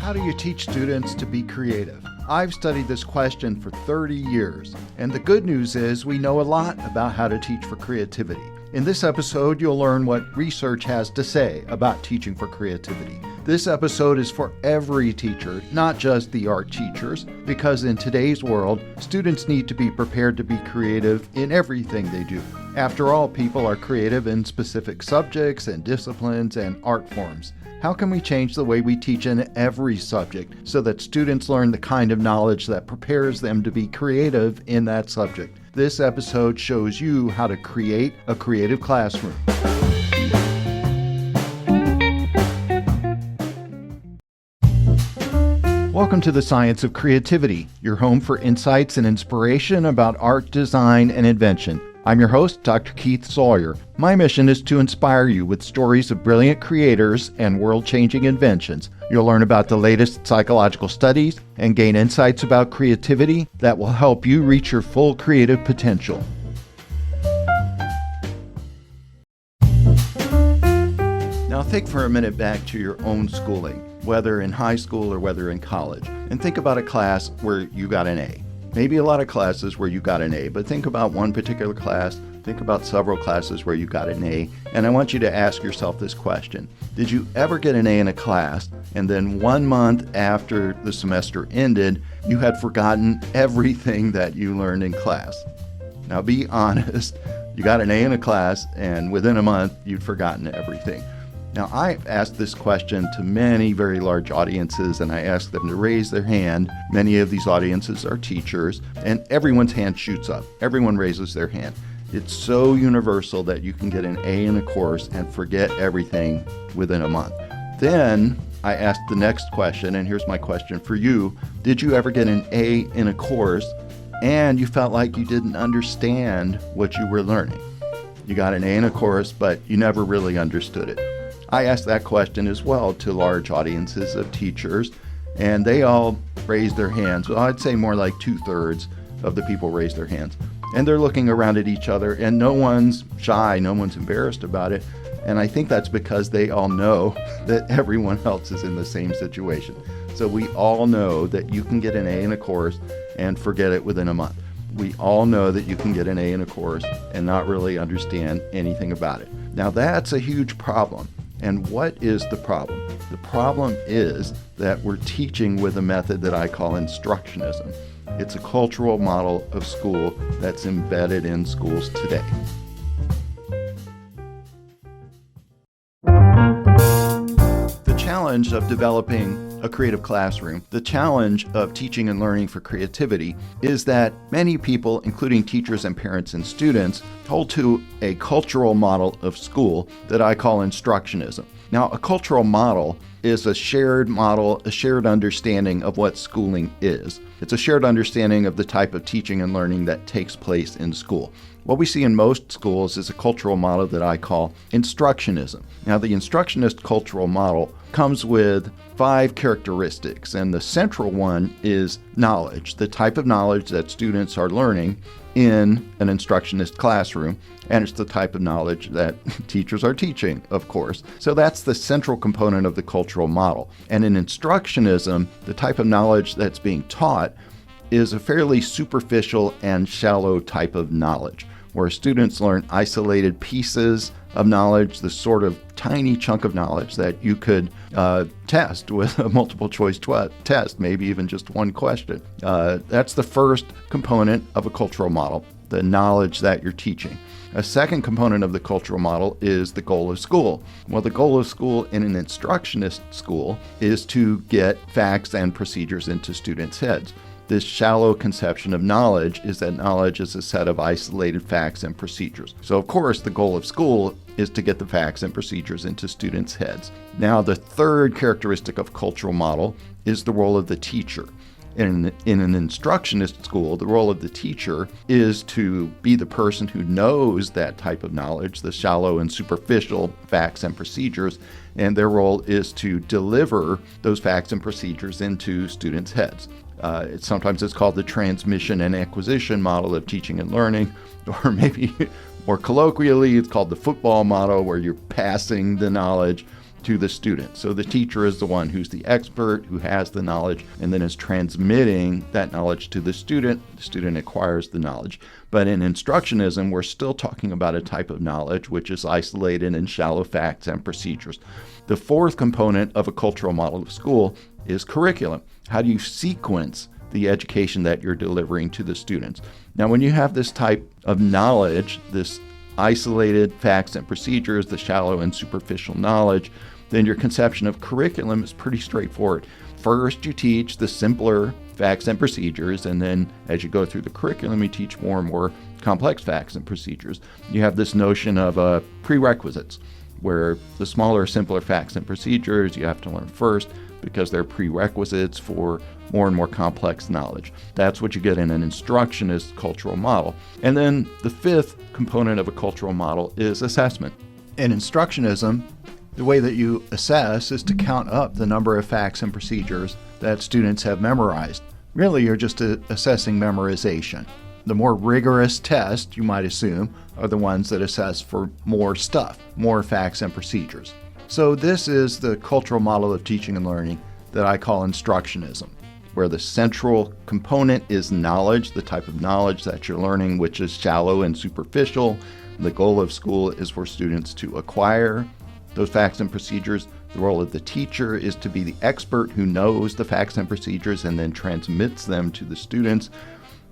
How do you teach students to be creative? I've studied this question for 30 years, and the good news is we know a lot about how to teach for creativity. In this episode, you'll learn what research has to say about teaching for creativity. This episode is for every teacher, not just the art teachers, because in today's world, students need to be prepared to be creative in everything they do. After all, people are creative in specific subjects and disciplines and art forms. How can we change the way we teach in every subject so that students learn the kind of knowledge that prepares them to be creative in that subject? This episode shows you how to create a creative classroom. Welcome to the Science of Creativity, your home for insights and inspiration about art, design, and invention. I'm your host, Dr. Keith Sawyer. My mission is to inspire you with stories of brilliant creators and world-changing inventions. You'll learn about the latest psychological studies and gain insights about creativity that will help you reach your full creative potential. Now think for a minute back to your own schooling, whether in high school or whether in college, and think about a class where you got an A. Maybe a lot of classes where you got an A, but think about one particular class, think about several classes where you got an A, and I want you to ask yourself this question. Did you ever get an A in a class, and then 1 month after the semester ended, you had forgotten everything that you learned in class? Now be honest, you got an A in a class, and within a month, you'd forgotten everything. Now, I've asked this question to many very large audiences, and I asked them to raise their hand. Many of these audiences are teachers, and everyone's hand shoots up. Everyone raises their hand. It's so universal that you can get an A in a course and forget everything within a month. Then I asked the next question, and here's my question for you. Did you ever get an A in a course and you felt like you didn't understand what you were learning? You got an A in a course, but you never really understood it. I asked that question as well to large audiences of teachers, and they all raised their hands. Well, I'd say more like 2/3 of the people raised their hands. And they're looking around at each other, and no one's shy, no one's embarrassed about it. And I think that's because they all know that everyone else is in the same situation. So we all know that you can get an A in a course and forget it within a month. We all know that you can get an A in a course and not really understand anything about it. Now that's a huge problem. And what is the problem? The problem is that we're teaching with a method that I call instructionism. It's a cultural model of school that's embedded in schools today. The challenge of developing a creative classroom, the challenge of teaching and learning for creativity, is that many people, including teachers and parents and students, hold to a cultural model of school that I call instructionism. Now, a cultural model is a shared model, a shared understanding of what schooling is. It's a shared understanding of the type of teaching and learning that takes place in school. What we see in most schools is a cultural model that I call instructionism. Now, the instructionist cultural model comes with 5 characteristics, and the central one is knowledge, the type of knowledge that students are learning in an instructionist classroom, and it's the type of knowledge that teachers are teaching, of course. So that's the central component of the cultural model. And in instructionism, the type of knowledge that's being taught is a fairly superficial and shallow type of knowledge, where students learn isolated pieces of knowledge, the sort of tiny chunk of knowledge that you could test with a multiple choice test, maybe even just one question. That's the first component of a cultural model, the knowledge that you're teaching. A second component of the cultural model is the goal of school. Well, the goal of school in an instructionist school is to get facts and procedures into students' heads. This shallow conception of knowledge is that knowledge is a set of isolated facts and procedures. So, of course, the goal of school is to get the facts and procedures into students' heads. Now, the third characteristic of cultural model is the role of the teacher. In an instructionist school, the role of the teacher is to be the person who knows that type of knowledge, the shallow and superficial facts and procedures, and their role is to deliver those facts and procedures into students' heads. Sometimes it's called the transmission and acquisition model of teaching and learning, or maybe more colloquially, it's called the football model, where you're passing the knowledge to the student. So the teacher is the one who's the expert, who has the knowledge, and then is transmitting that knowledge to the student. The student acquires the knowledge. But in instructionism, we're still talking about a type of knowledge which is isolated and shallow facts and procedures. The fourth component of a cultural model of school is curriculum. How do you sequence the education that you're delivering to the students? Now, when you have this type of knowledge, this isolated facts and procedures, the shallow and superficial knowledge, then your conception of curriculum is pretty straightforward. First, you teach the simpler facts and procedures, and then as you go through the curriculum, you teach more and more complex facts and procedures. You have this notion of prerequisites, where the smaller, simpler facts and procedures you have to learn first because they're prerequisites for more and more complex knowledge. That's what you get in an instructionist cultural model. And then the fifth component of a cultural model is assessment. In instructionism, the way that you assess is to count up the number of facts and procedures that students have memorized. Really, you're just assessing memorization. The more rigorous tests, you might assume, are the ones that assess for more stuff, more facts and procedures. So this is the cultural model of teaching and learning that I call instructionism, where the central component is knowledge, the type of knowledge that you're learning, which is shallow and superficial. The goal of school is for students to acquire those facts and procedures. The role of the teacher is to be the expert who knows the facts and procedures and then transmits them to the students.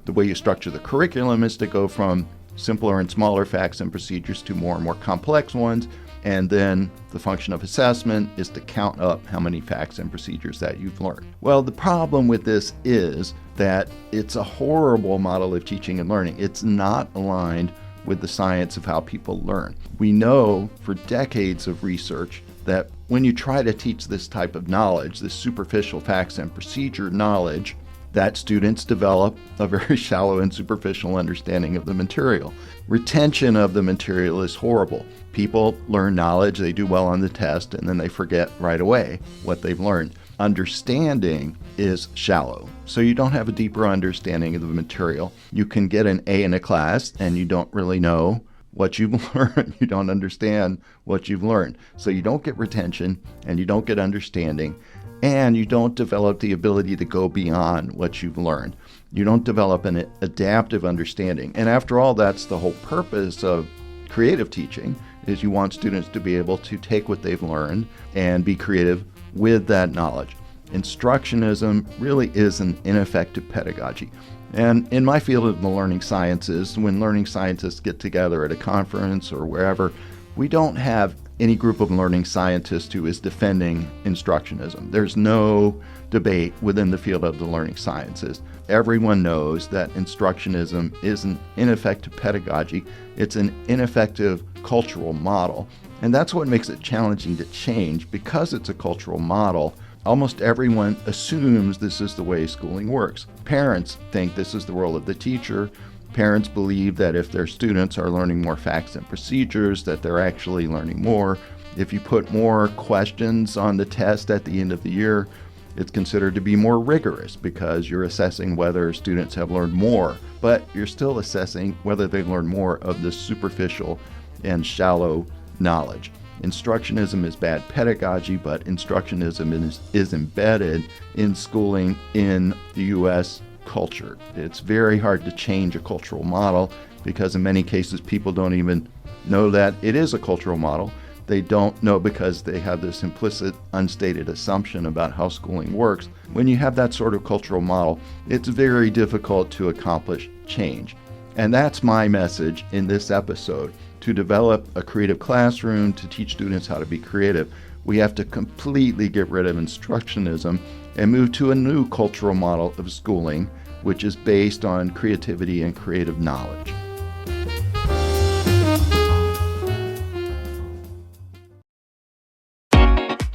The way you structure the curriculum is to go from simpler and smaller facts and procedures to more and more complex ones. And then the function of assessment is to count up how many facts and procedures that you've learned. Well, the problem with this is that it's a horrible model of teaching and learning. It's not aligned with the science of how people learn. We know for decades of research that when you try to teach this type of knowledge, this superficial facts and procedure knowledge, that students develop a very shallow and superficial understanding of the material. Retention of the material is horrible. People learn knowledge, they do well on the test, and then they forget right away what they've learned. Understanding is shallow, so you don't have a deeper understanding of the material. You can get an A in a class and you don't really know what you've learned. You don't understand what you've learned. So you don't get retention and you don't get understanding, and you don't develop the ability to go beyond what you've learned. You don't develop an adaptive understanding. And after all, that's the whole purpose of creative teaching, is you want students to be able to take what they've learned and be creative with that knowledge. Instructionism really is an ineffective pedagogy. And in my field of the learning sciences, when learning scientists get together at a conference or wherever, we don't have any group of learning scientists who is defending instructionism. There's no debate within the field of the learning sciences. Everyone knows that instructionism is an ineffective pedagogy. It's an ineffective cultural model. And that's what makes it challenging to change. Because it's a cultural model, almost everyone assumes this is the way schooling works. Parents think this is the role of the teacher. Parents believe that if their students are learning more facts and procedures, that they're actually learning more. If you put more questions on the test at the end of the year, it's considered to be more rigorous because you're assessing whether students have learned more, but you're still assessing whether they've learned more of the superficial and shallow knowledge. Instructionism is bad pedagogy, but instructionism is embedded in schooling in the U.S. culture. It's very hard to change a cultural model because in many cases people don't even know that it is a cultural model. They don't know because they have this implicit, unstated assumption about how schooling works. When you have that sort of cultural model, it's very difficult to accomplish change. And that's my message in this episode. To develop a creative classroom, to teach students how to be creative, we have to completely get rid of instructionism and move to a new cultural model of schooling, which is based on creativity and creative knowledge.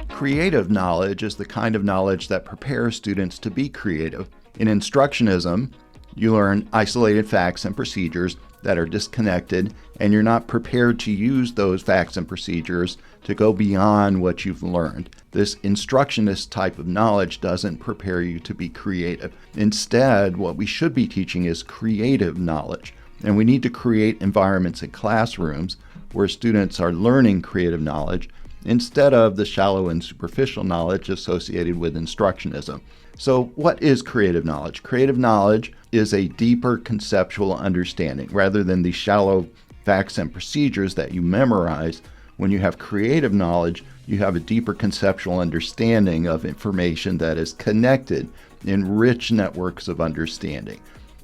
Creative knowledge is the kind of knowledge that prepares students to be creative. In instructionism, you learn isolated facts and procedures that are disconnected, and you're not prepared to use those facts and procedures to go beyond what you've learned. This instructionist type of knowledge doesn't prepare you to be creative. Instead, what we should be teaching is creative knowledge. And we need to create environments in classrooms where students are learning creative knowledge instead of the shallow and superficial knowledge associated with instructionism. So what is creative knowledge? Creative knowledge is a deeper conceptual understanding rather than the shallow facts and procedures that you memorize. When you have creative knowledge, you have a deeper conceptual understanding of information that is connected in rich networks of understanding.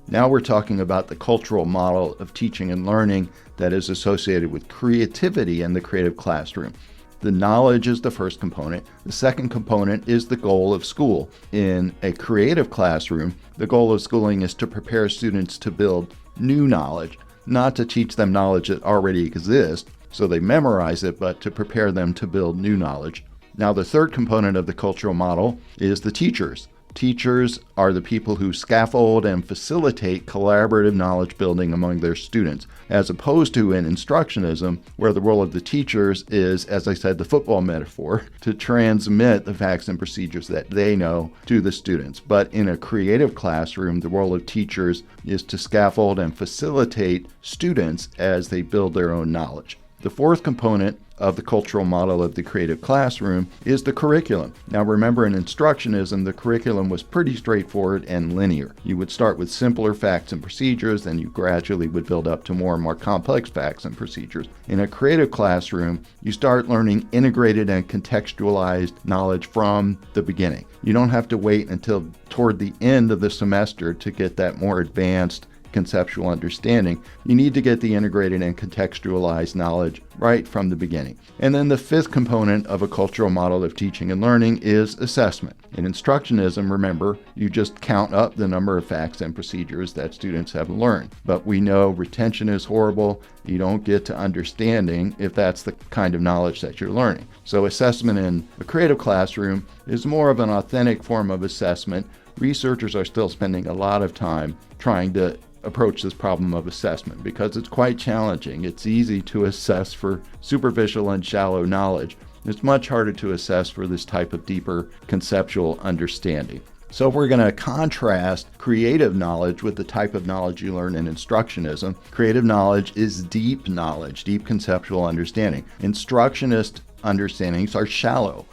Now we're talking about the cultural model of teaching and learning that is associated with creativity in the creative classroom. The knowledge is the first component. The second component is the goal of school. In a creative classroom, the goal of schooling is to prepare students to build new knowledge, not to teach them knowledge that already exists, so they memorize it, but to prepare them to build new knowledge. Now, the third component of the cultural model is the teachers. Teachers are the people who scaffold and facilitate collaborative knowledge building among their students, as opposed to in instructionism, where the role of the teachers is, as I said, the football metaphor, to transmit the facts and procedures that they know to the students. But in a creative classroom, the role of teachers is to scaffold and facilitate students as they build their own knowledge. The fourth component of the cultural model of the creative classroom is the curriculum. Now remember, in instructionism, the curriculum was pretty straightforward and linear. You would start with simpler facts and procedures, then you gradually would build up to more and more complex facts and procedures. In a creative classroom, you start learning integrated and contextualized knowledge from the beginning. You don't have to wait until toward the end of the semester to get that more advanced conceptual understanding. You need to get the integrated and contextualized knowledge right from the beginning. And then the fifth component of a cultural model of teaching and learning is assessment. In instructionism, remember, you just count up the number of facts and procedures that students have learned. But we know retention is horrible. You don't get to understanding if that's the kind of knowledge that you're learning. So assessment in a creative classroom is more of an authentic form of assessment. Researchers are still spending a lot of time trying to approach this problem of assessment because it's quite challenging. It's easy to assess for superficial and shallow knowledge. It's much harder to assess for this type of deeper conceptual understanding. So if we're going to contrast creative knowledge with the type of knowledge you learn in instructionism, creative knowledge is deep knowledge, deep conceptual understanding. Instructionist understandings are shallow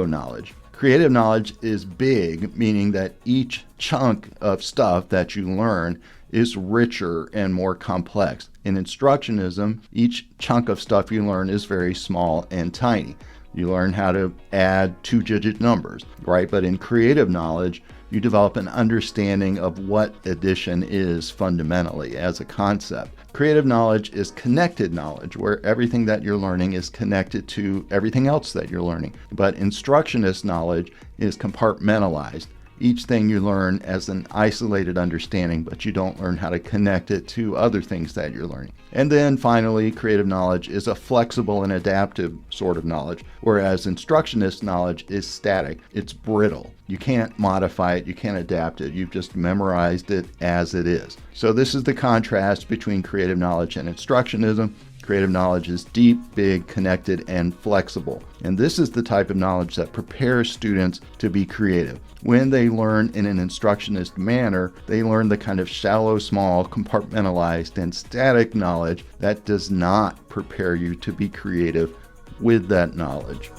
knowledge. Creative knowledge is big, meaning that each chunk of stuff that you learn is richer and more complex. In instructionism, each chunk of stuff you learn is very small and tiny. You learn how to add two-digit numbers, right? But in creative knowledge, you develop an understanding of what addition is fundamentally as a concept. Creative knowledge is connected knowledge, where everything that you're learning is connected to everything else that you're learning. But instructionist knowledge is compartmentalized. Each thing you learn as an isolated understanding, but you don't learn how to connect it to other things that you're learning. And then finally, creative knowledge is a flexible and adaptive sort of knowledge, whereas instructionist knowledge is static. It's brittle. You can't modify it. You can't adapt it. You've just memorized it as it is. So this is the contrast between creative knowledge and instructionism. Creative knowledge is deep, big, connected, and flexible. And this is the type of knowledge that prepares students to be creative. When they learn in an instructionist manner, they learn the kind of shallow, small, compartmentalized, and static knowledge that does not prepare you to be creative with that knowledge.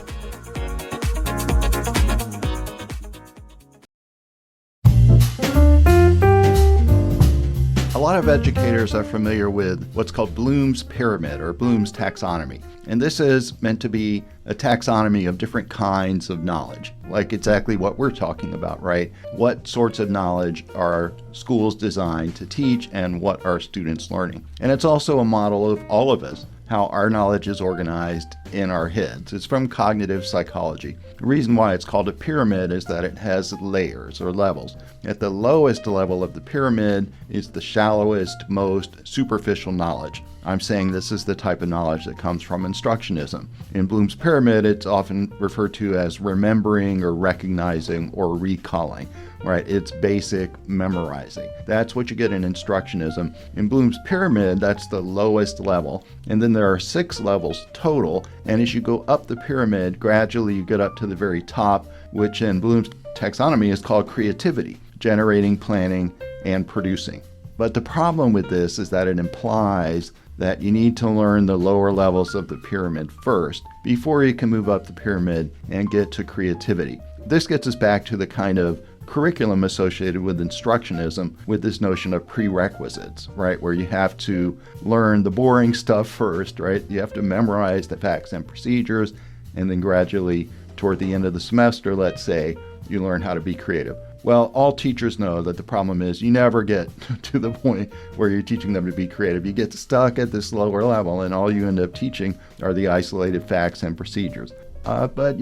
A lot of educators are familiar with what's called Bloom's pyramid or Bloom's taxonomy. And this is meant to be a taxonomy of different kinds of knowledge, like exactly what we're talking about, right? What sorts of knowledge are schools designed to teach and what are students learning? And it's also a model of all of us, how our knowledge is organized in our heads. It's from cognitive psychology. The reason why it's called a pyramid is that it has layers or levels. At the lowest level of the pyramid is the shallowest, most superficial knowledge. I'm saying this is the type of knowledge that comes from instructionism. In Bloom's pyramid, it's often referred to as remembering or recognizing or recalling. Right, it's basic memorizing. That's what you get in instructionism. In Bloom's pyramid, that's the lowest level. And then there are 6 levels total. And as you go up the pyramid, gradually you get up to the very top, which in Bloom's taxonomy is called creativity, generating, planning, and producing. But the problem with this is that it implies that you need to learn the lower levels of the pyramid first before you can move up the pyramid and get to creativity. This gets us back to the kind of curriculum associated with instructionism, with this notion of prerequisites, right? Where you have to learn the boring stuff first, right? You have to memorize the facts and procedures, and then gradually, toward the end of the semester, let's say, you learn how to be creative. Well, all teachers know that the problem is you never get to the point where you're teaching them to be creative. You get stuck at this lower level, and all you end up teaching are the isolated facts and procedures. But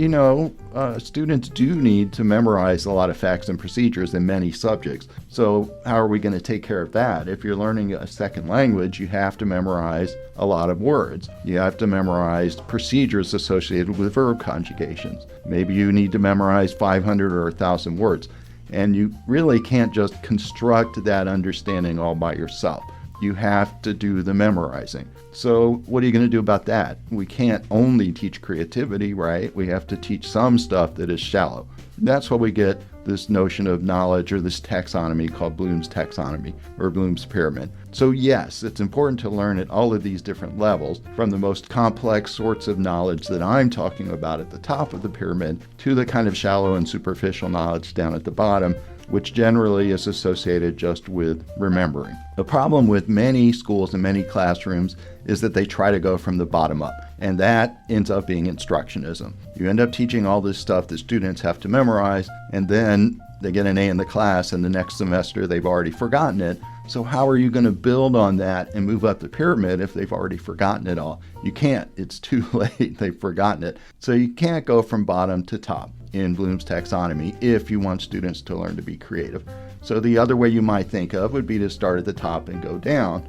students do need to memorize a lot of facts and procedures in many subjects. So how are we going to take care of that? If you're learning a second language, you have to memorize a lot of words. You have to memorize procedures associated with verb conjugations. Maybe you need to memorize 500 or 1,000 words. And you really can't just construct that understanding all by yourself. You have to do the memorizing. So what are you going to do about that? We can't only teach creativity, right? We have to teach some stuff that is shallow. That's why we get this notion of knowledge, or this taxonomy called Bloom's taxonomy or Bloom's pyramid. So yes, it's important to learn at all of these different levels, from the most complex sorts of knowledge that I'm talking about at the top of the pyramid to the kind of shallow and superficial knowledge down at the bottom, which generally is associated just with remembering. The problem with many schools and many classrooms is that they try to go from the bottom up, and that ends up being instructionism. You end up teaching all this stuff that students have to memorize, and then they get an A in the class, and the next semester they've already forgotten it. So how are you going to build on that and move up the pyramid if they've already forgotten it all? You can't. It's too late. They've forgotten it. So you can't go from bottom to top in Bloom's taxonomy if you want students to learn to be creative. So the other way you might think of would be to start at the top and go down,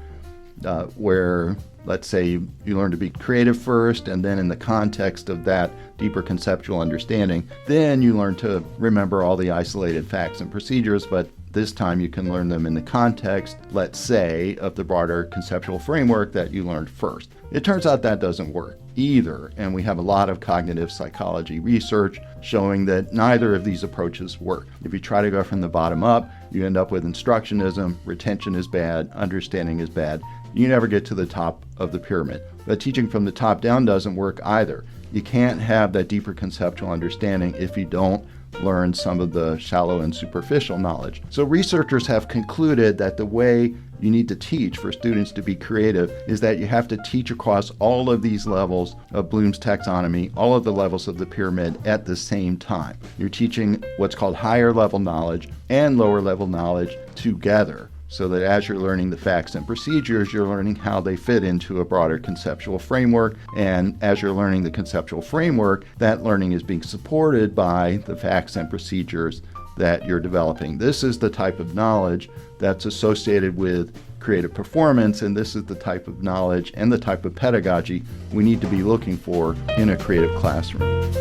where, let's say, you learn to be creative first, and then in the context of that deeper conceptual understanding, then you learn to remember all the isolated facts and procedures, but this time you can learn them in the context, let's say, of the broader conceptual framework that you learned first. It turns out that doesn't work either, and we have a lot of cognitive psychology research showing that neither of these approaches work. If you try to go from the bottom up, you end up with instructionism, retention is bad, understanding is bad. You never get to the top of the pyramid. But teaching from the top down doesn't work either. You can't have that deeper conceptual understanding if you don't learn some of the shallow and superficial knowledge. So researchers have concluded that the way you need to teach for students to be creative is that you have to teach across all of these levels of Bloom's taxonomy, all of the levels of the pyramid at the same time. You're teaching what's called higher level knowledge and lower level knowledge together, so that as you're learning the facts and procedures, you're learning how they fit into a broader conceptual framework. And as you're learning the conceptual framework, that learning is being supported by the facts and procedures that you're developing. This is the type of knowledge that's associated with creative performance, and this is the type of knowledge and the type of pedagogy we need to be looking for in a creative classroom.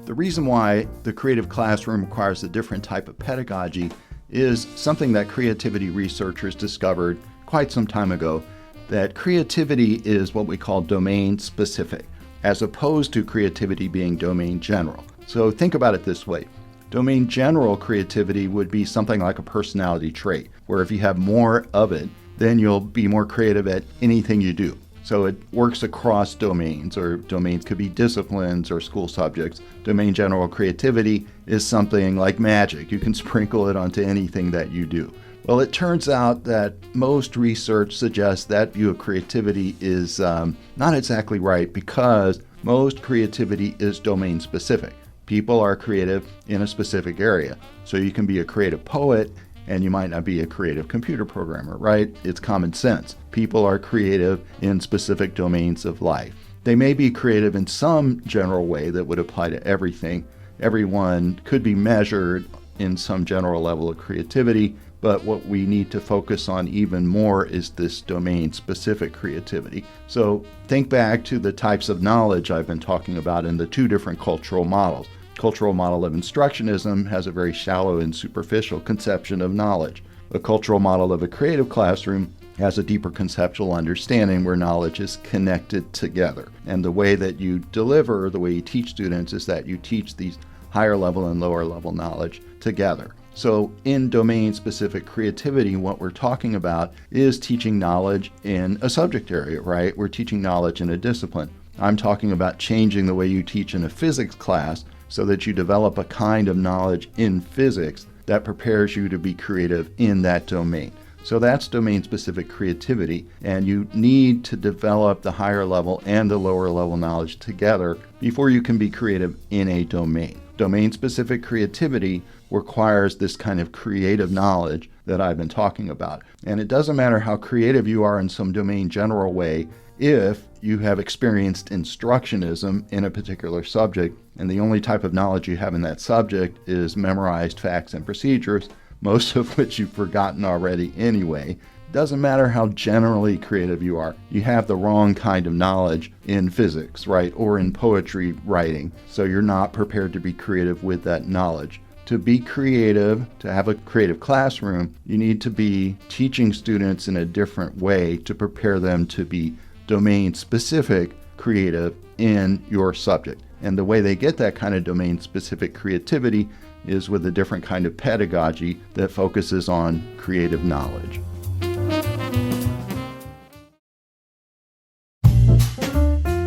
The reason why the creative classroom requires a different type of pedagogy is something that creativity researchers discovered quite some time ago, that creativity is what we call domain specific, as opposed to creativity being domain general. So think about it this way. Domain general creativity would be something like a personality trait, where if you have more of it, then you'll be more creative at anything you do. So it works across domains, or domains could be disciplines or school subjects. Domain general creativity is something like magic. You can sprinkle it onto anything that you do. Well, it turns out that most research suggests that view of creativity is not exactly right, because most creativity is domain specific. People are creative in a specific area. So you can be a creative poet and you might not be a creative computer programmer, right? It's common sense. People are creative in specific domains of life. They may be creative in some general way that would apply to everything. Everyone could be measured in some general level of creativity, but what we need to focus on even more is this domain-specific creativity. So think back to the types of knowledge I've been talking about in the two different cultural models. Cultural model of instructionism has a very shallow and superficial conception of knowledge. The cultural model of a creative classroom has a deeper conceptual understanding where knowledge is connected together. And the way that you deliver, the way you teach students, is that you teach these higher level and lower level knowledge together. So in domain-specific creativity, what we're talking about is teaching knowledge in a subject area, right? We're teaching knowledge in a discipline. I'm talking about changing the way you teach in a physics class so that you develop a kind of knowledge in physics that prepares you to be creative in that domain. So that's domain-specific creativity, and you need to develop the higher level and the lower level knowledge together before you can be creative in a domain. Domain-specific creativity requires this kind of creative knowledge that I've been talking about. And it doesn't matter how creative you are in some domain general way if you have experienced instructionism in a particular subject, and the only type of knowledge you have in that subject is memorized facts and procedures, most of which you've forgotten already anyway. Doesn't matter how generally creative you are, you have the wrong kind of knowledge in physics, right? Or in poetry writing. So you're not prepared to be creative with that knowledge. To be creative, to have a creative classroom, you need to be teaching students in a different way to prepare them to be domain-specific creative in your subject. And the way they get that kind of domain-specific creativity is with a different kind of pedagogy that focuses on creative knowledge.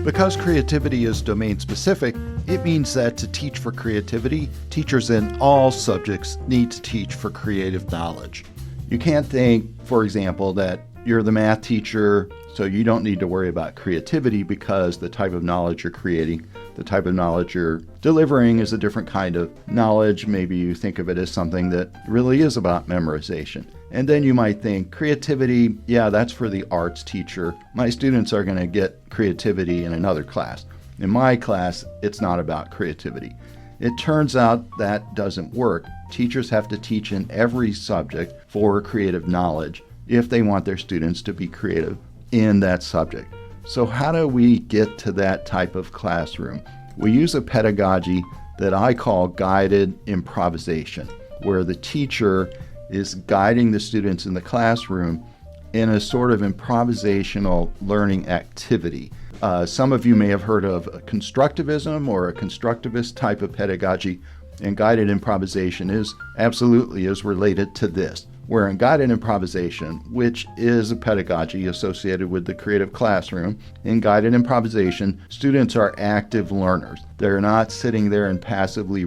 Because creativity is domain-specific, it means that to teach for creativity, teachers in all subjects need to teach for creative knowledge. You can't think, for example, that you're the math teacher, so you don't need to worry about creativity because the type of knowledge you're creating, the type of knowledge you're delivering is a different kind of knowledge. Maybe you think of it as something that really is about memorization. And then you might think, creativity, yeah, that's for the arts teacher. My students are going to get creativity in another class. In my class, it's not about creativity. It turns out that doesn't work. Teachers have to teach in every subject for creative knowledge if they want their students to be creative in that subject. So how do we get to that type of classroom? We use a pedagogy that I call guided improvisation, where the teacher is guiding the students in the classroom in a sort of improvisational learning activity. Some of you may have heard of constructivism or a constructivist type of pedagogy, and guided improvisation is related to this. Where in guided improvisation, which is a pedagogy associated with the creative classroom, in guided improvisation, students are active learners. They're not sitting there and passively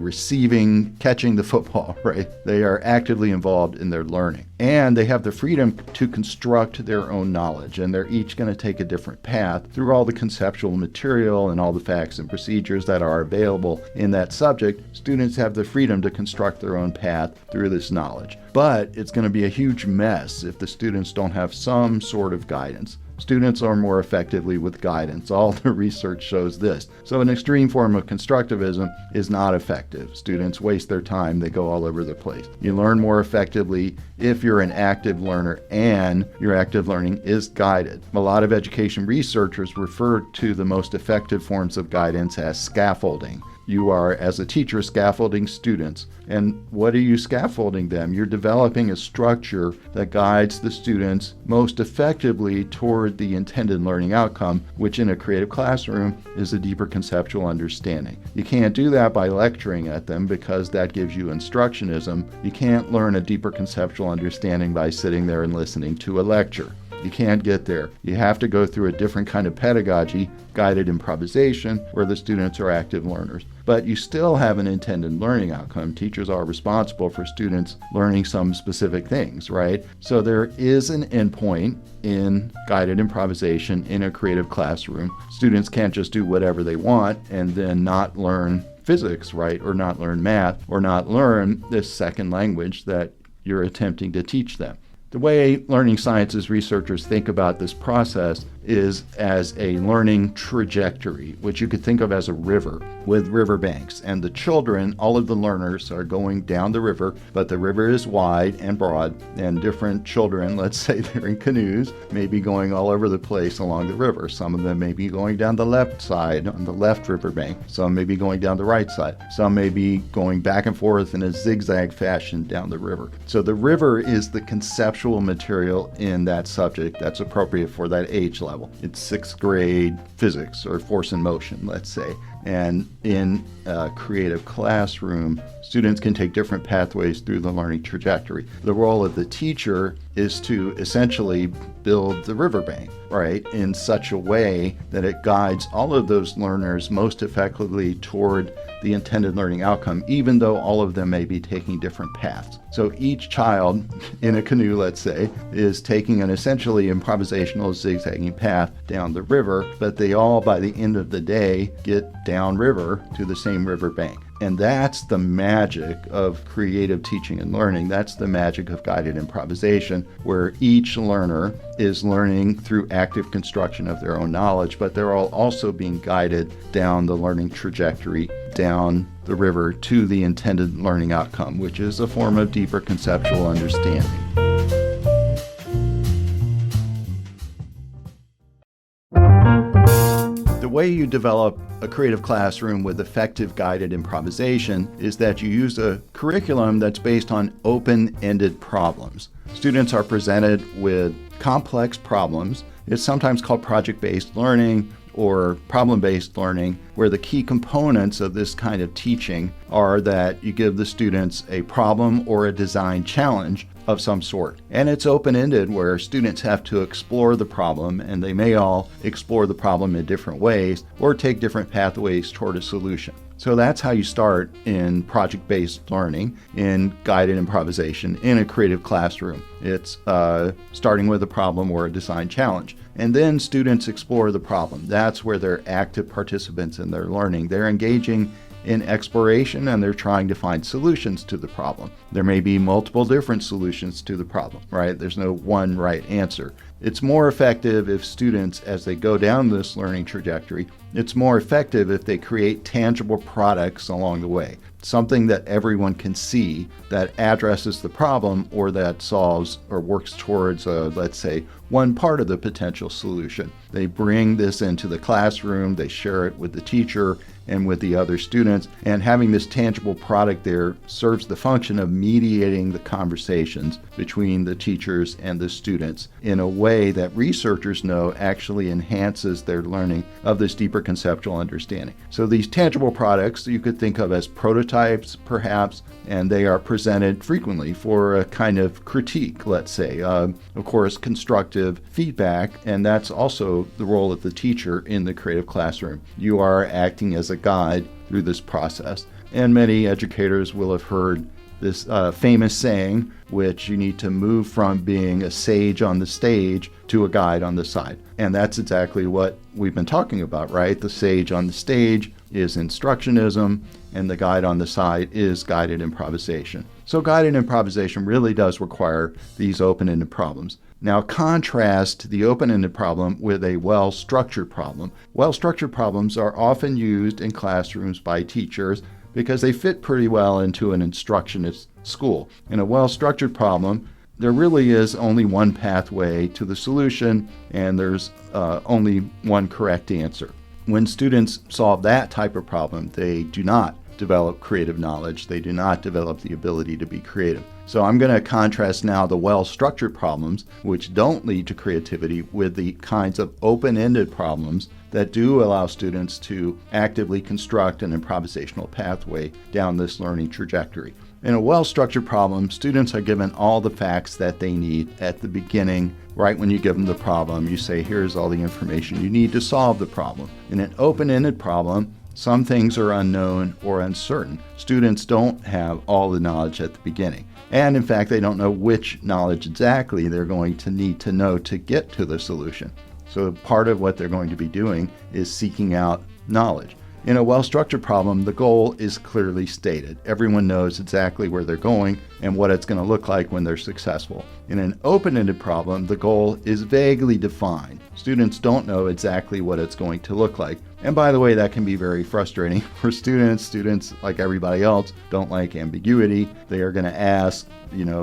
catching the football, right? They are actively involved in their learning. And they have the freedom to construct their own knowledge, and they're each going to take a different path through all the conceptual material and all the facts and procedures that are available in that subject. Students have the freedom to construct their own path through this knowledge. But it's going to be a huge mess if the students don't have some sort of guidance. Students are more effectively with guidance. All the research shows this. So an extreme form of constructivism is not effective. Students waste their time. They go all over the place. You learn more effectively if you're an active learner and your active learning is guided. A lot of education researchers refer to the most effective forms of guidance as scaffolding. You are, as a teacher, scaffolding students. And what are you scaffolding them? You're developing a structure that guides the students most effectively toward the intended learning outcome, which in a creative classroom is a deeper conceptual understanding. You can't do that by lecturing at them because that gives you instructionism. You can't learn a deeper conceptual understanding by sitting there and listening to a lecture. You can't get there. You have to go through a different kind of pedagogy, guided improvisation, where the students are active learners. But you still have an intended learning outcome. Teachers are responsible for students learning some specific things, right? So there is an endpoint in guided improvisation in a creative classroom. Students can't just do whatever they want and then not learn physics, right? Or not learn math, or not learn this second language that you're attempting to teach them. The way learning sciences researchers think about this process is as a learning trajectory, which you could think of as a river with riverbanks. And the children, all of the learners, are going down the river, but the river is wide and broad, and different children, let's say they're in canoes, may be going all over the place along the river. Some of them may be going down the left side on the left riverbank. Some may be going down the right side. Some may be going back and forth in a zigzag fashion down the river. So the river is the conceptual conceptual material in that subject that's appropriate for that age level. It's sixth grade physics or force and motion, let's say. And in a creative classroom, students can take different pathways through the learning trajectory. The role of the teacher is to essentially build the riverbank, right, in such a way that it guides all of those learners most effectively toward the intended learning outcome, even though all of them may be taking different paths. So each child in a canoe, let's say, is taking an essentially improvisational zigzagging path down the river, but they all, by the end of the day, get downriver to the same riverbank. And that's the magic of creative teaching and learning. That's the magic of guided improvisation, where each learner is learning through active construction of their own knowledge, but they're all also being guided down the learning trajectory, down the river to the intended learning outcome, which is a form of deeper conceptual understanding. The way you develop a creative classroom with effective guided improvisation is that you use a curriculum that's based on open-ended problems. Students are presented with complex problems. It's sometimes called project-based learning or problem-based learning, where the key components of this kind of teaching are that you give the students a problem or a design challenge of some sort. And it's open-ended, where students have to explore the problem, and they may all explore the problem in different ways or take different pathways toward a solution. So that's how you start in project-based learning, in guided improvisation, in a creative classroom. It's starting with a problem or a design challenge. And then students explore the problem. That's where they're active participants in their learning. They're engaging in exploration, and they're trying to find solutions to the problem. There may be multiple different solutions to the problem, right? There's no one right answer. It's more effective if students, as they go down this learning trajectory, it's more effective if they create tangible products along the way. Something that everyone can see that addresses the problem or that solves or works towards, let's say, one part of the potential solution. They bring this into the classroom, they share it with the teacher and with the other students, and having this tangible product there serves the function of mediating the conversations between the teachers and the students in a way that researchers know actually enhances their learning of this deeper conceptual understanding. So these tangible products you could think of as prototypes, perhaps, and they are presented frequently for a kind of critique, let's say. Of course, constructive feedback, and that's also the role of the teacher in the creative classroom. You are acting as a guide through this process. And many educators will have heard this famous saying, which you need to move from being a sage on the stage to a guide on the side. And that's exactly what we've been talking about, right? The sage on the stage is instructionism, and the guide on the side is guided improvisation. So guided improvisation really does require these open-ended problems. Now contrast the open-ended problem with a well-structured problem. Well-structured problems are often used in classrooms by teachers because they fit pretty well into an instructionist school. In a well-structured problem, there really is only one pathway to the solution, and there's only one correct answer. When students solve that type of problem, they do not develop creative knowledge. They do not develop the ability to be creative. So I'm going to contrast now the well-structured problems, which don't lead to creativity, with the kinds of open-ended problems that do allow students to actively construct an improvisational pathway down this learning trajectory. In a well-structured problem, students are given all the facts that they need at the beginning. Right when you give them the problem, you say, here's all the information you need to solve the problem. In an open-ended problem, some things are unknown or uncertain. Students don't have all the knowledge at the beginning. And in fact, they don't know which knowledge exactly they're going to need to know to get to the solution. So part of what they're going to be doing is seeking out knowledge. In a well-structured problem, the goal is clearly stated. Everyone knows exactly where they're going and what it's going to look like when they're successful. In an open-ended problem, the goal is vaguely defined. Students don't know exactly what it's going to look like. And by the way, that can be very frustrating for students. Students, like everybody else, don't like ambiguity. They are going to ask,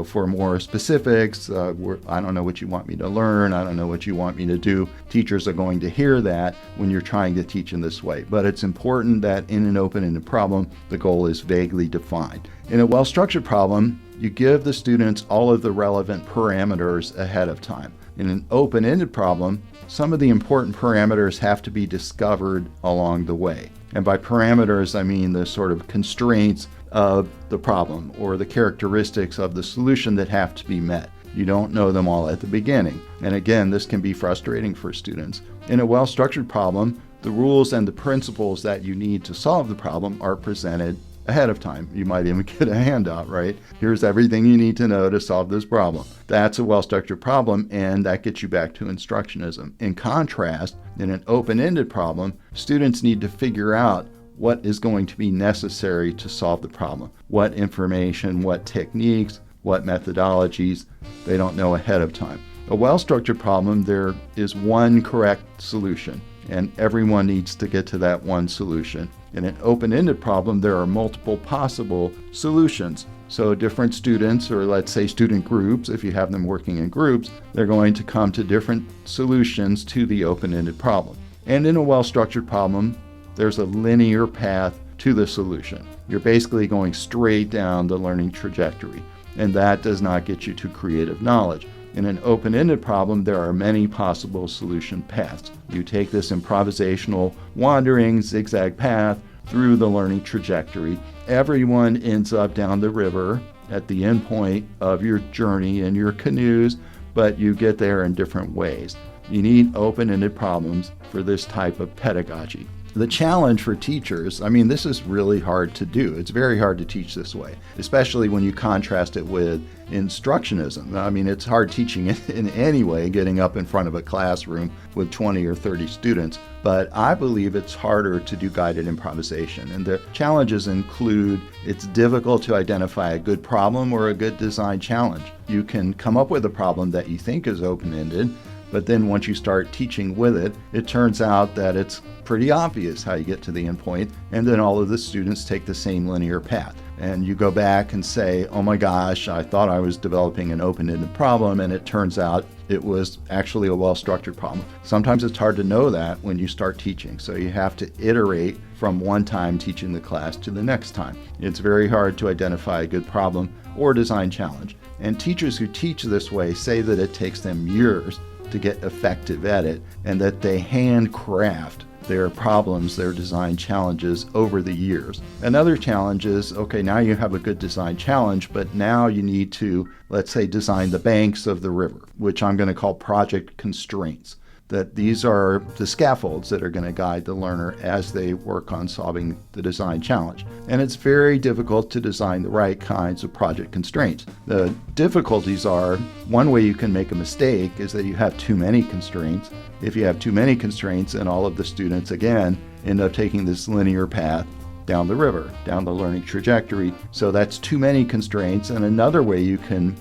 for more specifics. I don't know what you want me to learn. I don't know what you want me to do. Teachers are going to hear that when you're trying to teach in this way. But it's important that in an open-ended problem, the goal is vaguely defined. In a well-structured problem, you give the students all of the relevant parameters ahead of time. In an open-ended problem, some of the important parameters have to be discovered along the way. And by parameters, I mean the sort of constraints of the problem or the characteristics of the solution that have to be met. You don't know them all at the beginning. And again, this can be frustrating for students. In a well-structured problem, the rules and the principles that you need to solve the problem are presented ahead of time. You might even get a handout, right? Here's everything you need to know to solve this problem. That's a well-structured problem, and that gets you back to instructionism. In contrast, in an open-ended problem, students need to figure out what is going to be necessary to solve the problem. What information, what techniques, what methodologies, they don't know ahead of time. A well-structured problem, there is one correct solution, and everyone needs to get to that one solution. In an open-ended problem, there are multiple possible solutions. So different students, or let's say student groups, if you have them working in groups, they're going to come to different solutions to the open-ended problem. And in a well-structured problem, there's a linear path to the solution. You're basically going straight down the learning trajectory, and that does not get you to creative knowledge. In an open-ended problem, there are many possible solution paths. You take this improvisational, wandering, zigzag path through the learning trajectory. Everyone ends up down the river at the end point of your journey in your canoes, but you get there in different ways. You need open-ended problems for this type of pedagogy. The challenge for teachers, this is really hard to do. It's very hard to teach this way, especially when you contrast it with instructionism. It's hard teaching it in any way, getting up in front of a classroom with 20 or 30 students. But I believe it's harder to do guided improvisation. And the challenges include it's difficult to identify a good problem or a good design challenge. You can come up with a problem that you think is open-ended, but then once you start teaching with it, it turns out that it's pretty obvious how you get to the end point, and then all of the students take the same linear path. And you go back and say, oh my gosh, I thought I was developing an open-ended problem, and it turns out it was actually a well-structured problem. Sometimes it's hard to know that when you start teaching, so you have to iterate from one time teaching the class to the next time. It's very hard to identify a good problem or design challenge. And teachers who teach this way say that it takes them years to get effective at it, and that they handcraft their problems, their design challenges over the years. Another challenge is, okay, now you have a good design challenge, but now you need to, let's say, design the banks of the river, which I'm going to call project constraints. That these are the scaffolds that are going to guide the learner as they work on solving the design challenge. And it's very difficult to design the right kinds of project constraints. The difficulties are, one way you can make a mistake is that you have too many constraints. If you have too many constraints, and all of the students, again, end up taking this linear path down the river, down the learning trajectory. So that's too many constraints. And another way you can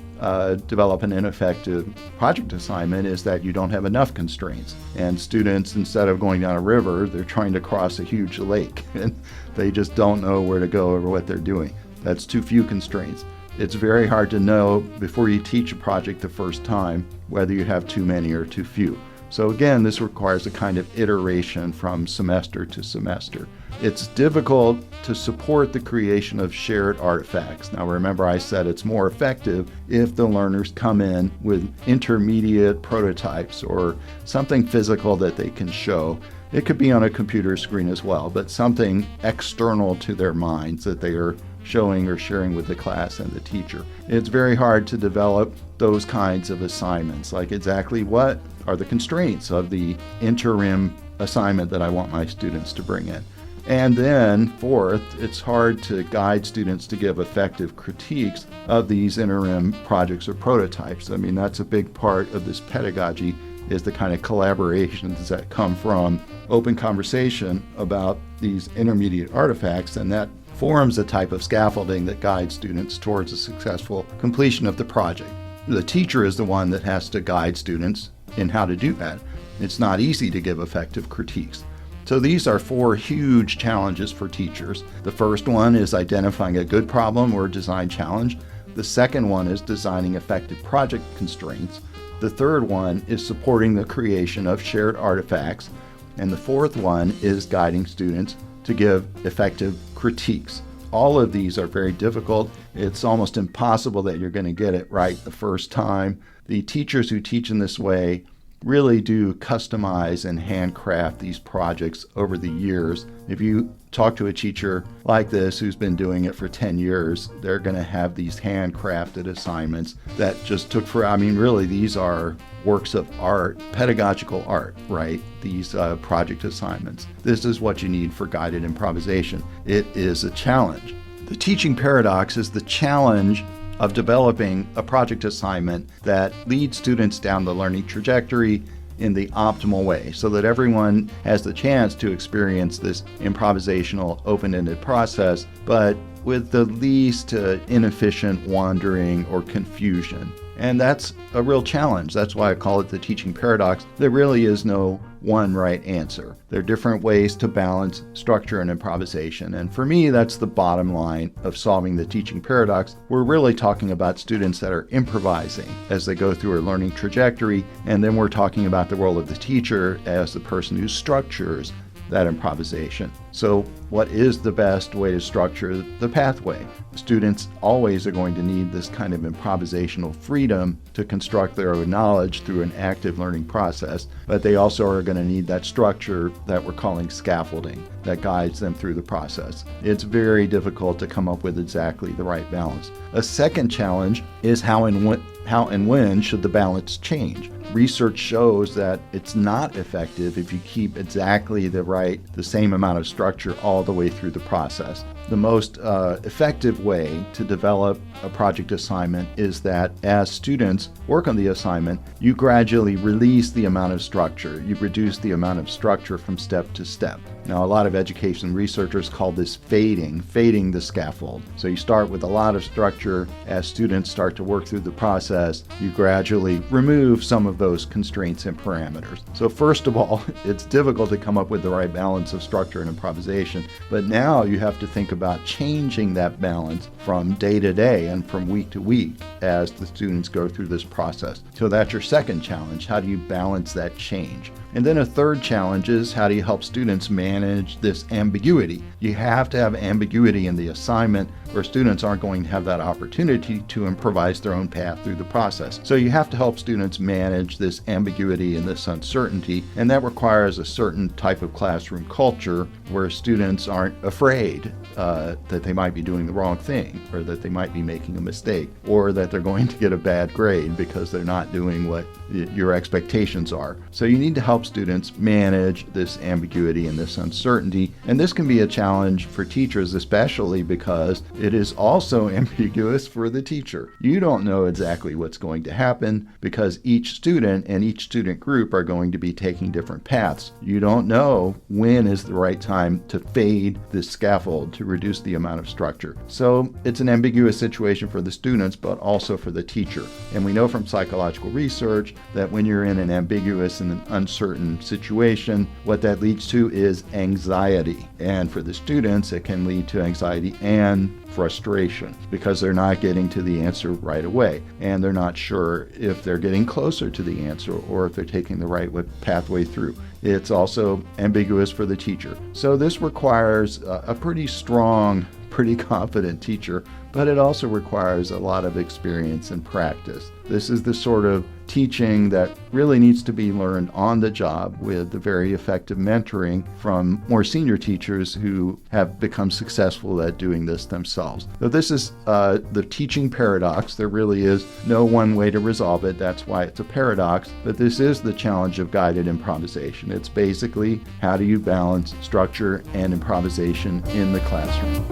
develop an ineffective project assignment is that you don't have enough constraints. And students, instead of going down a river, they're trying to cross a huge lake, and they just don't know where to go or what they're doing. That's too few constraints. It's very hard to know before you teach a project the first time whether you have too many or too few. So again, this requires a kind of iteration from semester to semester. It's difficult to support the creation of shared artifacts. Now remember, I said it's more effective if the learners come in with intermediate prototypes or something physical that they can show. It could be on a computer screen as well, but something external to their minds that they are showing or sharing with the class and the teacher. It's very hard to develop those kinds of assignments, like exactly what are the constraints of the interim assignment that I want my students to bring in. And then fourth, it's hard to guide students to give effective critiques of these interim projects or prototypes. That's a big part of this pedagogy, is the kind of collaborations that come from open conversation about these intermediate artifacts, and that forms a type of scaffolding that guides students towards a successful completion of the project. The teacher is the one that has to guide students in how to do that. It's not easy to give effective critiques. So these are four huge challenges for teachers. The first one is identifying a good problem or design challenge. The second one is designing effective project constraints. The third one is supporting the creation of shared artifacts. And the fourth one is guiding students to give effective critiques. All of these are very difficult. It's almost impossible that you're going to get it right the first time. The teachers who teach in this way really do customize and handcraft these projects over the years. If you talk to a teacher like this who's been doing it for 10 years, they're going to have these handcrafted assignments that just took really these are works of art, pedagogical art, right? These project assignments. This is what you need for guided improvisation. It is a challenge. The teaching paradox is the challenge of developing a project assignment that leads students down the learning trajectory in the optimal way so that everyone has the chance to experience this improvisational, open-ended process, but with the least inefficient wandering or confusion. And that's a real challenge. That's why I call it the teaching paradox. There really is no one right answer. There are different ways to balance structure and improvisation. And for me, that's the bottom line of solving the teaching paradox. We're really talking about students that are improvising as they go through a learning trajectory. And then we're talking about the role of the teacher as the person who structures that improvisation. So what is the best way to structure the pathway? Students always are going to need this kind of improvisational freedom to construct their own knowledge through an active learning process, but they also are going to need that structure that we're calling scaffolding that guides them through the process. It's very difficult to come up with exactly the right balance. A second challenge is how and when should the balance change? Research shows that it's not effective if you keep exactly the same amount of structure all the way through the process. The most effective way to develop a project assignment is that as students work on the assignment, you gradually release the amount of structure. You reduce the amount of structure from step to step. Now, a lot of education researchers call this fading the scaffold. So you start with a lot of structure. As students start to work through the process, you gradually remove some of those constraints and parameters. So first of all, it's difficult to come up with the right balance of structure and improvisation, but now you have to think about changing that balance from day to day and from week to week as the students go through this process. So that's your second challenge. How do you balance that change? And then a third challenge is how do you help students manage this ambiguity? You have to have ambiguity in the assignment or students aren't going to have that opportunity to improvise their own path through the process. So you have to help students manage this ambiguity and this uncertainty, and that requires a certain type of classroom culture where students aren't afraid that they might be doing the wrong thing or that they might be making a mistake or that they're going to get a bad grade because they're not doing what your expectations are. So you need to help students manage this ambiguity and this uncertainty, and this can be a challenge for teachers, especially because it is also ambiguous for the teacher. You don't know exactly what's going to happen because each student and each student group are going to be taking different paths. You don't know when is the right time to fade this scaffold to reduce the amount of structure. So it's an ambiguous situation for the students, but also for the teacher. And we know from psychological research that when you're in an ambiguous and an uncertain situation, what that leads to is anxiety. And for the students, it can lead to anxiety and frustration because they're not getting to the answer right away and they're not sure if they're getting closer to the answer or if they're taking the right pathway through. It's also ambiguous for the teacher. So this requires a pretty strong, pretty confident teacher, but it also requires a lot of experience and practice. This is the sort of teaching that really needs to be learned on the job with the very effective mentoring from more senior teachers who have become successful at doing this themselves. So this is the teaching paradox. There really is no one way to resolve it. That's why it's a paradox. But this is the challenge of guided improvisation. It's basically how do you balance structure and improvisation in the classroom.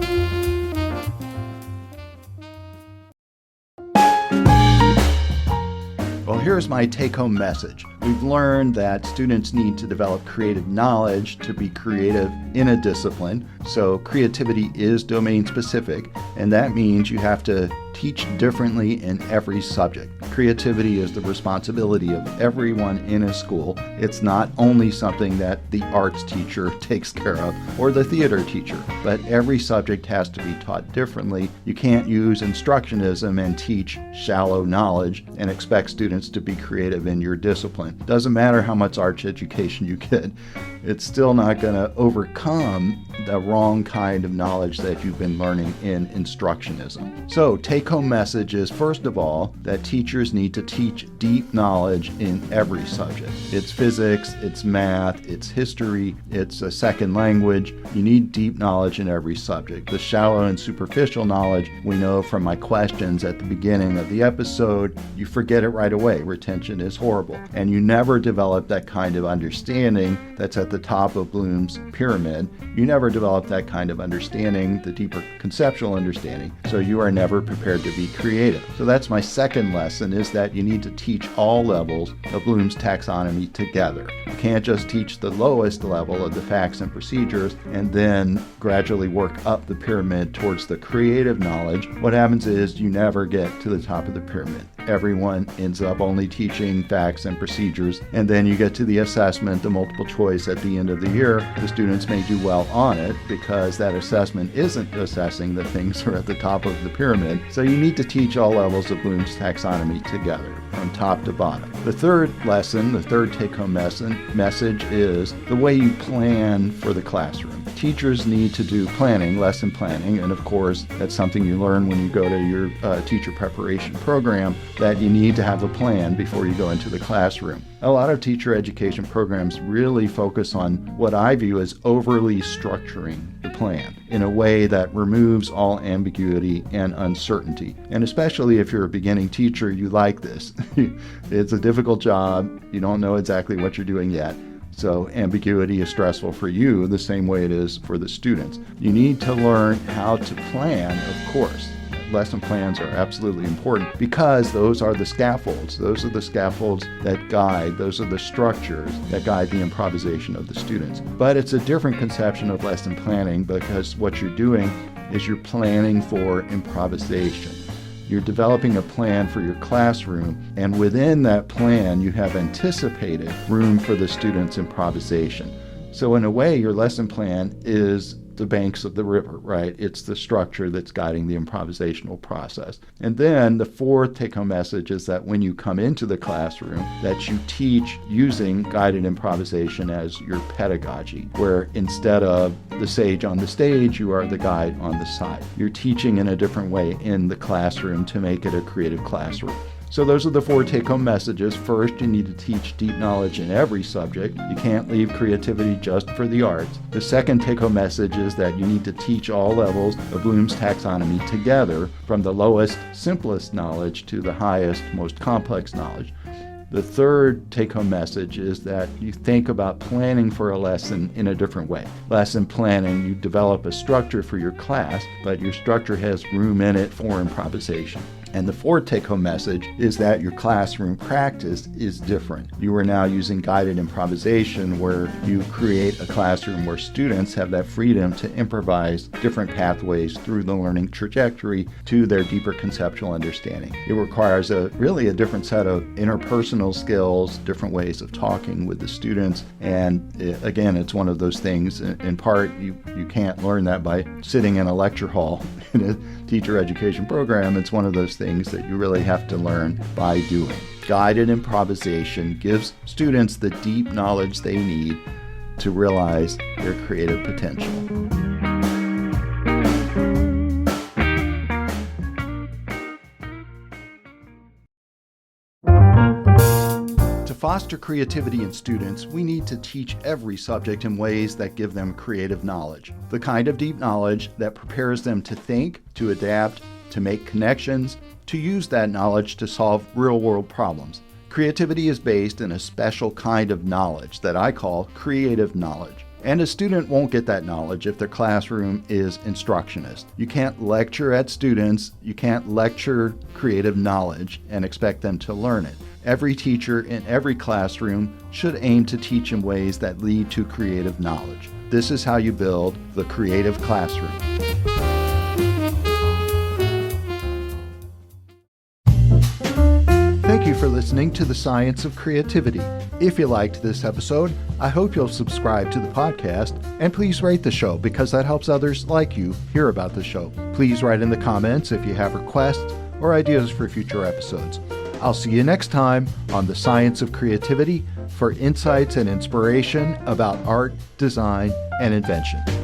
Well, here's my take-home message. We've learned that students need to develop creative knowledge to be creative in a discipline. So creativity is domain specific, and that means you have to Teach differently in every subject. Creativity is the responsibility of everyone in a school. It's not only something that the arts teacher takes care of or the theater teacher, but every subject has to be taught differently. You can't use instructionism and teach shallow knowledge and expect students to be creative in your discipline. Doesn't matter how much arts education you get, it's still not going to overcome the wrong kind of knowledge that you've been learning in instructionism. So take-home message is, first of all, that teachers need to teach deep knowledge in every subject. It's physics, it's math, it's history, it's a second language. You need deep knowledge in every subject. The shallow and superficial knowledge, we know from my questions at the beginning of the episode, you forget it right away. Retention is horrible. And you never develop that kind of understanding that's at the top of Bloom's pyramid. You never develop that kind of understanding, the deeper conceptual understanding, so you are never prepared to be creative. So that's my second lesson, is that you need to teach all levels of Bloom's taxonomy together. You can't just teach the lowest level of the facts and procedures and then gradually work up the pyramid towards the creative knowledge. What happens is you never get to the top of the pyramid. Everyone ends up only teaching facts and procedures, and then you get to the assessment, the multiple choice at the end of the year. The students may do well on it because that assessment isn't assessing the things that are at the top of the pyramid. So you need to teach all levels of Bloom's taxonomy together, from top to bottom. The third lesson, the third take-home message is the way you plan for the classroom. Teachers need to do planning, lesson planning, and of course, that's something you learn when you go to your teacher preparation program, that you need to have a plan before you go into the classroom. A lot of teacher education programs really focus on what I view as overly structuring the plan in a way that removes all ambiguity and uncertainty. And especially if you're a beginning teacher, you like this. It's a difficult job. You don't know exactly what you're doing yet. So ambiguity is stressful for you the same way it is for the students. You need to learn how to plan, of course. Lesson plans are absolutely important because those are the scaffolds. Those are the scaffolds that guide, those are the structures that guide the improvisation of the students. But it's a different conception of lesson planning because what you're doing is you're planning for improvisation. You're developing a plan for your classroom, and within that plan, you have anticipated room for the students' improvisation. So in a way, your lesson plan is the banks of the river, right? It's the structure that's guiding the improvisational process. And then the fourth take-home message is that when you come into the classroom, that you teach using guided improvisation as your pedagogy, where instead of the sage on the stage, you are the guide on the side. You're teaching in a different way in the classroom to make it a creative classroom. So those are the four take-home messages. First, you need to teach deep knowledge in every subject. You can't leave creativity just for the arts. The second take-home message is that you need to teach all levels of Bloom's taxonomy together, from the lowest, simplest knowledge to the highest, most complex knowledge. The third take-home message is that you think about planning for a lesson in a different way. Lesson planning, you develop a structure for your class, but your structure has room in it for improvisation. And the fourth take-home message is that your classroom practice is different. You are now using guided improvisation, where you create a classroom where students have that freedom to improvise different pathways through the learning trajectory to their deeper conceptual understanding. It requires really a different set of interpersonal skills, different ways of talking with the students. And again, it's one of those things, in part, you can't learn that by sitting in a lecture hall in a teacher education program. It's one of those things that you really have to learn by doing. Guided improvisation gives students the deep knowledge they need to realize their creative potential. To foster creativity in students, we need to teach every subject in ways that give them creative knowledge, the kind of deep knowledge that prepares them to think, to adapt, to make connections, to use that knowledge to solve real-world problems. Creativity is based in a special kind of knowledge that I call creative knowledge. And a student won't get that knowledge if their classroom is instructionist. You can't lecture at students, you can't lecture creative knowledge and expect them to learn it. Every teacher in every classroom should aim to teach in ways that lead to creative knowledge. This is how you build the creative classroom. you for listening to The Science of Creativity. If you liked this episode, I hope you'll subscribe to the podcast, and please rate the show because that helps others like you hear about the show. Please write in the comments if you have requests or ideas for future episodes. I'll see you next time on The Science of Creativity for insights and inspiration about art, design, and invention.